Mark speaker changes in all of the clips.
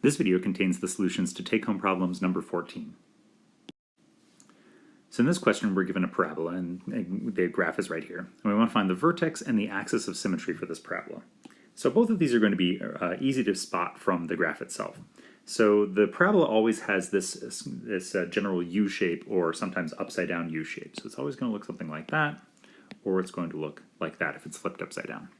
Speaker 1: This video contains the solutions to take-home problems number 14. So in this question, we're given a parabola, and the graph is right here. And we want to find the vertex and the axis of symmetry for this parabola. So both of these are going to be easy to spot from the graph itself. So the parabola always has this general U shape, or sometimes upside down U shape. So it's always going to look something like that, or it's going to look like that if it's flipped upside down.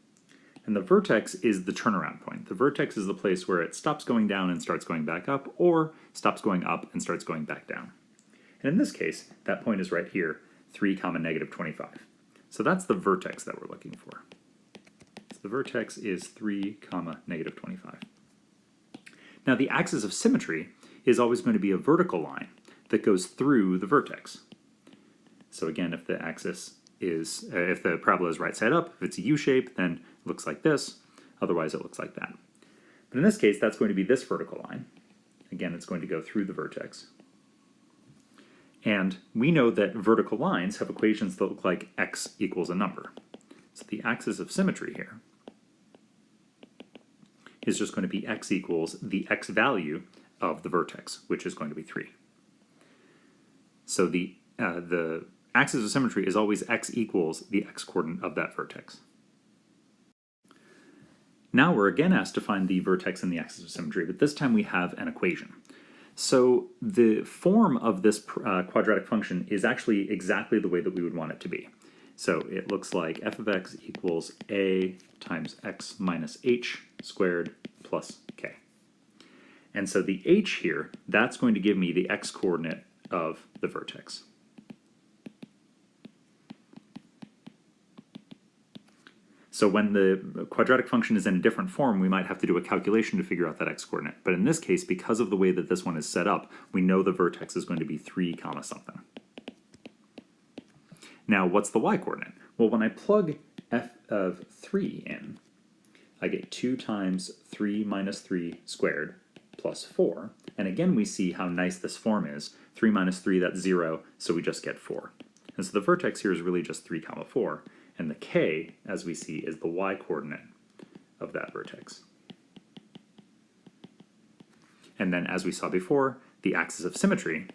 Speaker 1: And the vertex is the turnaround point. The vertex is the place where it stops going down and starts going back up, or stops going up and starts going back down. And in this case, that point is right here, 3, -25. So that's the vertex that we're looking for. So the vertex is 3, -25. Now the axis of symmetry is always going to be a vertical line that goes through the vertex. So again, if the axis is, if the parabola is right side up, if it's a U shape, then it looks like this. Otherwise, it looks like that. But in this case, that's going to be this vertical line. Again, it's going to go through the vertex. And we know that vertical lines have equations that look like x equals a number. So the axis of symmetry here is just going to be x equals the x value of the vertex, which is going to be 3. So the axis of symmetry is always x equals the x coordinate of that vertex. Now we're again asked to find the vertex and the axis of symmetry, but this time we have an equation. So the form of this quadratic function is actually exactly the way that we would want it to be. So it looks like f of x equals a times x minus h squared plus k. And so the h here, that's going to give me the x coordinate of the vertex. So when the quadratic function is in a different form, we might have to do a calculation to figure out that x-coordinate. But in this case, because of the way that this one is set up, we know the vertex is going to be 3, something. Now, what's the y-coordinate? Well, when I plug f of 3 in, I get 2 times 3 minus 3 squared plus 4. And again, we see how nice this form is. 3 minus 3, that's 0, so we just get 4. And so the vertex here is really just 3, 4. And the k, as we see, is the y-coordinate of that vertex. And then, as we saw before, the axis of symmetry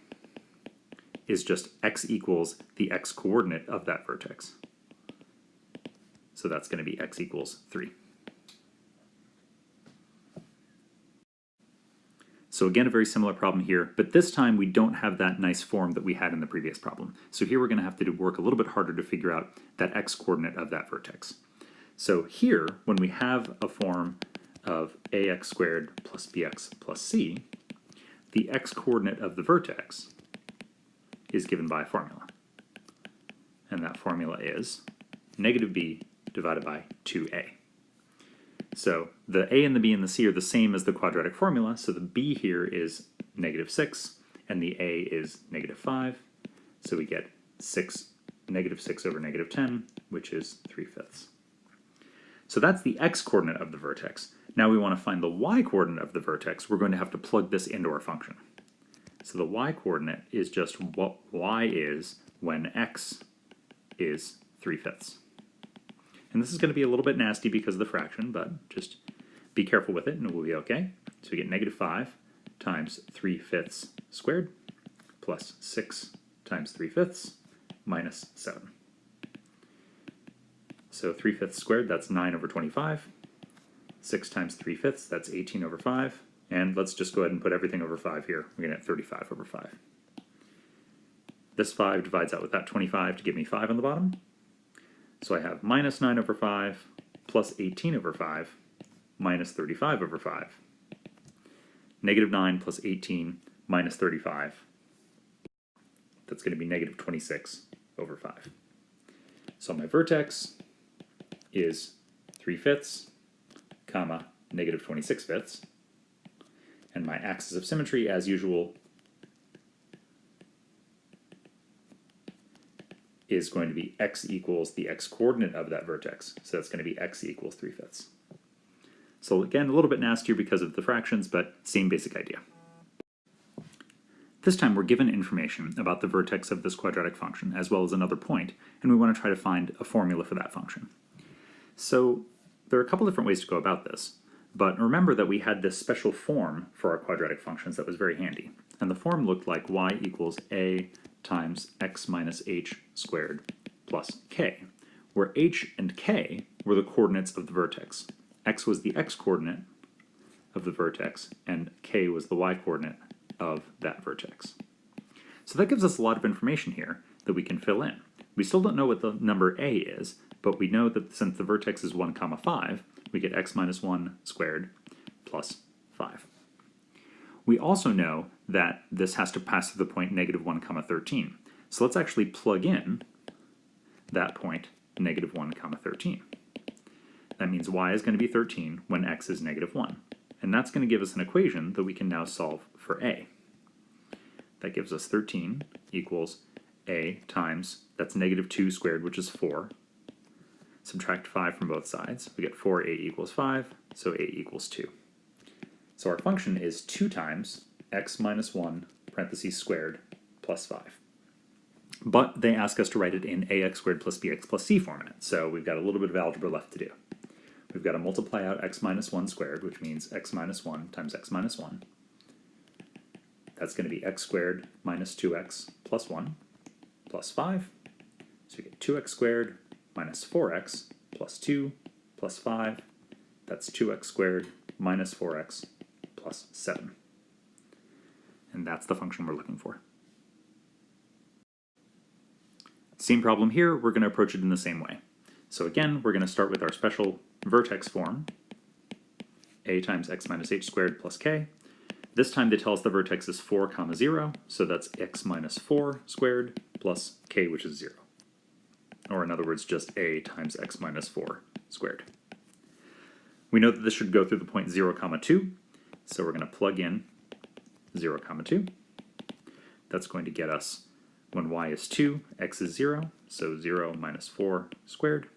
Speaker 1: is just x equals the x-coordinate of that vertex. So that's going to be x equals 3. So again, a very similar problem here, but this time we don't have that nice form that we had in the previous problem. So here we're going to have to work a little bit harder to figure out that x-coordinate of that vertex. So here, when we have a form of ax squared plus bx plus c, the x-coordinate of the vertex is given by a formula. And that formula is negative b divided by 2a. So the a and the b and the c are the same as the quadratic formula, so the b here is -6, and the a is -5. So we get -6 over -10, which is 3/5. So that's the x-coordinate of the vertex. Now we want to find the y-coordinate of the vertex. We're going to have to plug this into our function. So the y-coordinate is just what y is when x is 3/5. And this is going to be a little bit nasty because of the fraction, but just be careful with it and it will be okay. So we get -5 times 3/5 squared plus 6 times 3/5 minus 7. So 3/5 squared, that's 9 over 25. 6 times 3/5, that's 18 over 5. And let's just go ahead and put everything over 5 here. We're going to get 35 over 5. This 5 divides out with that 25 to give me 5 on the bottom. So I have minus 9 over 5 plus 18 over 5 minus 35 over 5. -9 plus 18 minus 35. That's going to be -26 over 5. So my vertex is 3/5, -26/5. And my axis of symmetry, as usual, is going to be x equals the x-coordinate of that vertex. So that's going to be x equals 3/5. So again, a little bit nastier because of the fractions, but same basic idea. This time we're given information about the vertex of this quadratic function, as well as another point, and we want to try to find a formula for that function. So there are a couple different ways to go about this. But remember that we had this special form for our quadratic functions that was very handy. And the form looked like y equals a times x minus h squared plus k, where h and k were the coordinates of the vertex. X was the x-coordinate of the vertex, and k was the y-coordinate of that vertex. So that gives us a lot of information here that we can fill in. We still don't know what the number a is, but we know that since the vertex is 1, 5, we get x minus 1 squared plus 5. We also know that this has to pass through the point negative 1, 13. So let's actually plug in that point negative 1, 13. That means y is going to be 13 when x is negative 1. And that's going to give us an equation that we can now solve for a. That gives us 13 equals a times, that's negative 2 squared, which is 4. Subtract 5 from both sides. We get 4a equals 5, so a equals 2. So our function is 2 times x minus 1 parentheses squared plus 5. But they ask us to write it in ax squared plus bx plus c format, so we've got a little bit of algebra left to do. We've got to multiply out x minus 1 squared, which means x minus 1 times x minus 1. That's going to be x squared minus 2x plus 1 plus 5. So we get 2x squared minus 4x plus 2 plus 5. That's 2x squared minus 4x plus 7. And that's the function we're looking for. Same problem here, we're going to approach it in the same way. So again, we're going to start with our special vertex form, a times x minus h squared plus k. This time they tell us the vertex is 4, 0, so that's x minus 4 squared plus k, which is 0. Or in other words, just a times x minus 4 squared. We know that this should go through the point 0, 2, so we're going to plug in 0, 2. That's going to get us, when y is 2, x is 0, so 0 minus 4 squared.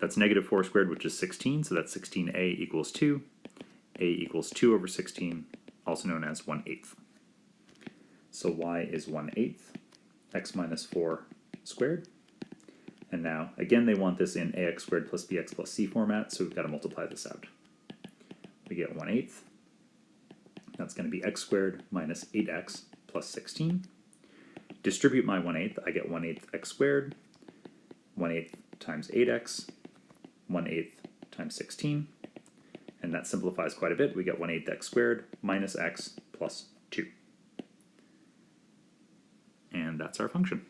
Speaker 1: That's negative 4 squared, which is 16, so that's 16a equals 2. A equals 2 over 16, also known as 1/8. So y is 1/8, x minus 4 squared. And now, again, they want this in ax squared plus bx plus c format, so we've got to multiply this out. We get 1/8. That's going to be x squared minus 8x plus 16. Distribute my 1/8, I get 1/8 x squared, 1/8 times 8x, 1/8 times 16, and that simplifies quite a bit. We get 1/8 x squared minus x plus 2. And that's our function.